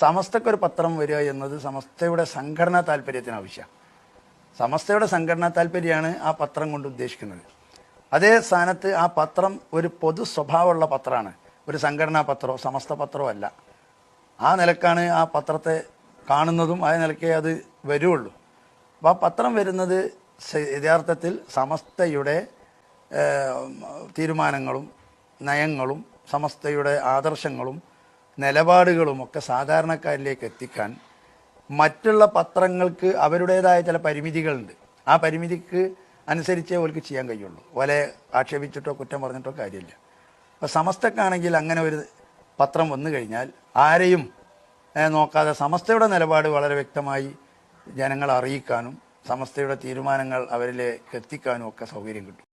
സമസ്തക്കൊരു പത്രം വരിക എന്നത് സമസ്തയുടെ സംഘടനാ താല്പര്യത്തിന് ആവശ്യമാണ്. സമസ്തയുടെ സംഘടനാ താല്പര്യമാണ് ആ പത്രം കൊണ്ട് ഉദ്ദേശിക്കുന്നത്. അതേ സ്ഥാനത്ത് ആ പത്രം ഒരു പൊതു സ്വഭാവമുള്ള പത്രമാണ്, ഒരു സംഘടനാ പത്രമോ സമസ്ത പത്രമോ അല്ല. ആ നിലക്കാണ് ആ പത്രത്തെ കാണുന്നതും ആ നിലക്കേ അത് വരുള്ളൂ. അപ്പോൾ ആ പത്രം വരുന്നത് യഥാർത്ഥത്തിൽ സമസ്തയുടെ തീരുമാനങ്ങളും നയങ്ങളും സമസ്തയുടെ ആദർശങ്ങളും നിലപാടുകളുമൊക്കെ സാധാരണക്കാരിലേക്ക് എത്തിക്കാൻ മറ്റുള്ള പത്രങ്ങൾക്ക് അവരുടേതായ ചില പരിമിതികളുണ്ട്. ആ പരിമിതിക്ക് അനുസരിച്ചേ അവർക്ക് ചെയ്യാൻ കഴിയുള്ളൂ. ഓലെ ആക്ഷേപിച്ചിട്ടോ കുറ്റം പറഞ്ഞിട്ടോ കാര്യമില്ല. അപ്പോൾ സമസ്തക്കാണെങ്കിൽ അങ്ങനെ ഒരു പത്രം വന്നു കഴിഞ്ഞാൽ ആരെയും നോക്കാതെ സമസ്തയുടെ നിലപാട് വളരെ വ്യക്തമായി ജനങ്ങളെ അറിയിക്കാനും സമസ്തയുടെ തീരുമാനങ്ങൾ അവരിലേക്ക് എത്തിക്കാനും ഒക്കെ സൗകര്യം കിട്ടും.